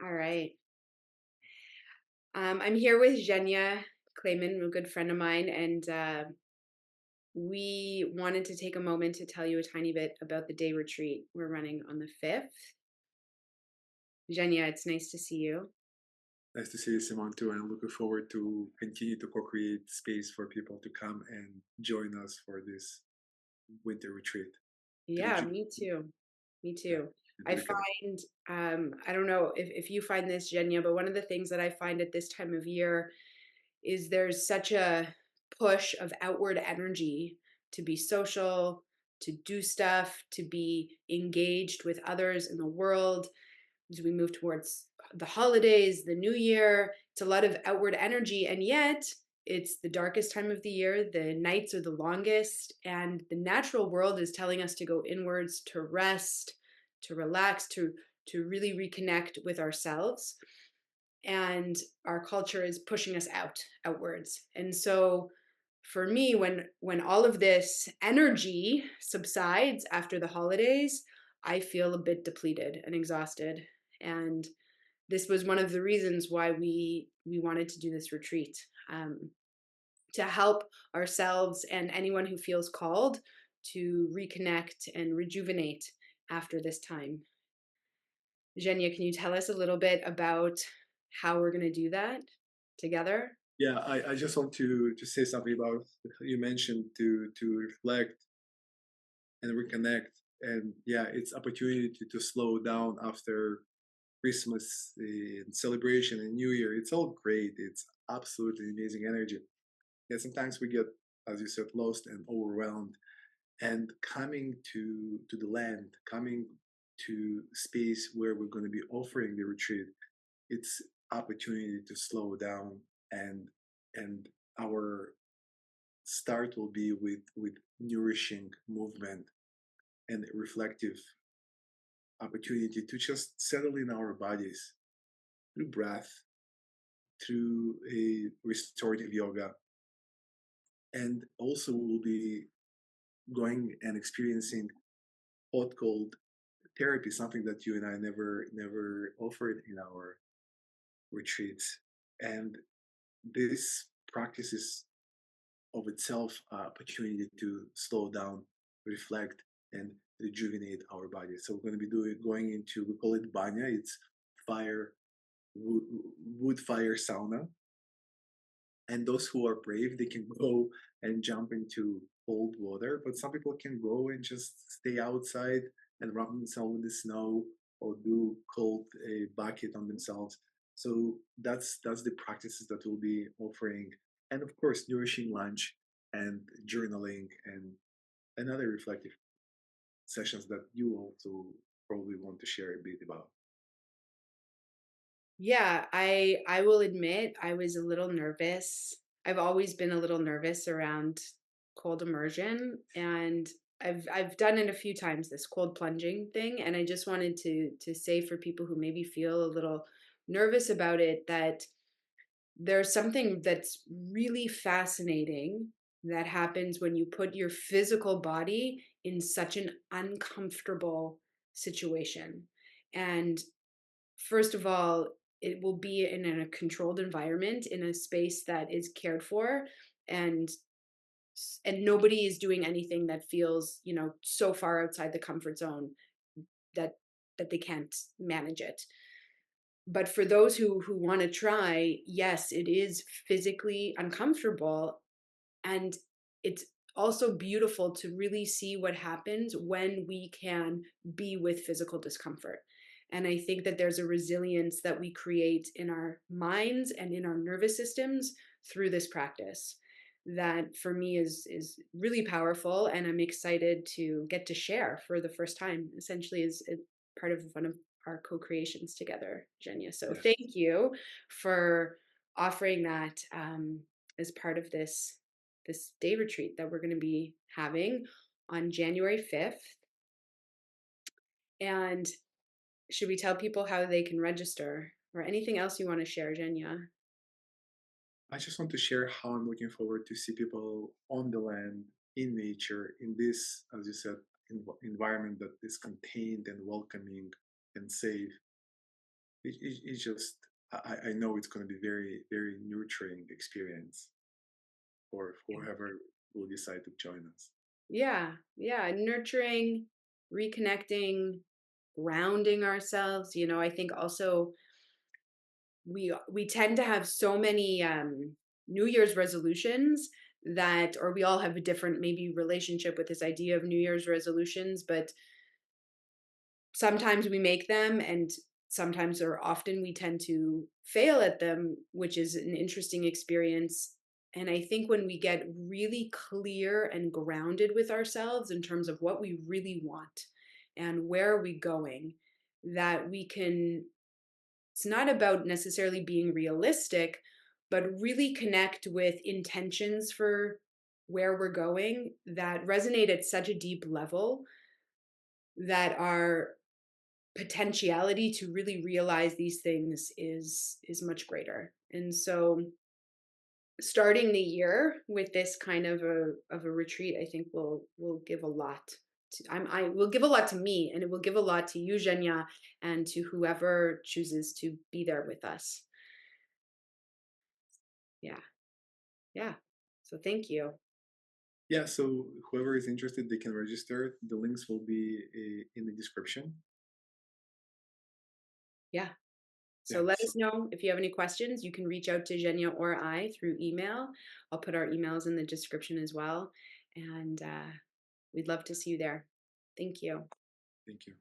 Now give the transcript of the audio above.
All right. I'm here with Genya Klaiman, a good friend of mine, and we wanted to take a moment to tell you a tiny bit about the day retreat we're running on the 5th. Genya, it's nice to see you. Nice to see you, Simone, too, and I'm looking forward to continue to co-create space for people to come and join us for this winter retreat to Yeah, rejuvenate, me too. Me yeah, too. and to I reconnect. find, I don't know if you find this, Genya, but one of the things that I find at this time of year is there's such a push of outward energy to be social, to do stuff, to be engaged with others in the world. As we move towards the holidays, the new year, it's a lot of outward energy. And yet, it's the darkest time of the year. The nights are the longest. And the natural world is telling us to go inwards, to rest, to relax, to really reconnect with ourselves, and our culture is pushing us outwards. And so for me, when all of this energy subsides after the holidays, I feel a bit depleted and exhausted. And this was one of the reasons why we wanted to do this retreat, um, to help ourselves and anyone who feels called to reconnect and rejuvenate after this time. Genya, can you tell us a little bit about how we're going to do that together? Yeah, I just want to say something about you mentioned to reflect and reconnect, and yeah, it's opportunity to slow down after Christmas and celebration and New Year. It's all great. It's absolutely amazing energy. Yeah, sometimes we get, as you said, lost and overwhelmed, and coming to the land, coming to space where we're going to be offering the retreat, it's opportunity to slow down, and our start will be with nourishing movement and reflective opportunity to just settle in our bodies through breath, through a restorative yoga, and also we'll be going and experiencing hot cold therapy, something that you and I never offered in our retreats. And this practice is of itself opportunity to slow down, reflect, and rejuvenate our body. So we're going to be going into, we call it banya. It's fire, wood, wood fire sauna. And those who are brave, they can go and jump into cold water. But some people can go and just stay outside and rub themselves in the snow or do cold a bucket on themselves. So that's the practices that we'll be offering, and of course, nourishing lunch and journaling and other reflective sessions that you also probably want to share a bit about. Yeah, I will admit I was a little nervous. I've always been a little nervous around cold immersion, and I've done it a few times, this cold plunging thing, and I just wanted to say for people who maybe feel a little nervous about it that there's something that's really fascinating that happens when you put your physical body in such an uncomfortable situation. And first of all, it will be in a controlled environment, in a space that is cared for, and and nobody is doing anything that feels, so far outside the comfort zone that they can't manage it. But for those who want to try, yes, it is physically uncomfortable, and it's also beautiful to really see what happens when we can be with physical discomfort. And I think that there's a resilience that we create in our minds and in our nervous systems through this practice that for me is really powerful, and I'm excited to get to share for the first time, essentially as part of one of our co-creations together, Genya. So Yes. thank you for offering that, as part of this day retreat that we're going to be having on January 5th. And should we tell people how they can register or anything else you want to share, Genya? I just want to share how I'm looking forward to see people on the land, in nature, in this, as you said, environment that is contained and welcoming and safe. it's just I know it's going to be very very nurturing experience for whoever will decide to join us. Yeah, yeah, nurturing, reconnecting, grounding ourselves. I think also we tend to have so many New Year's resolutions that, or we all have a different maybe relationship with this idea of New Year's resolutions, but sometimes we make them and sometimes or often we tend to fail at them, which is an interesting experience. And I think when we get really clear and grounded with ourselves in terms of what we really want and where are we going, that we can, it's not about necessarily being realistic, but really connect with intentions for where we're going that resonate at such a deep level that our potentiality to really realize these things is much greater. And so starting the year with this kind of a retreat, I think will give a lot I will give a lot to me, and it will give a lot to you, Genya, and to whoever chooses to be there with us. Yeah. Yeah. So thank you. Yeah, so whoever is interested, they can register. The links will be in the description. Yeah. So Yeah, let so us know if you have any questions. You can reach out to Genya or I through email. I'll put our emails in the description as well. And we'd love to see you there. Thank you. thank you.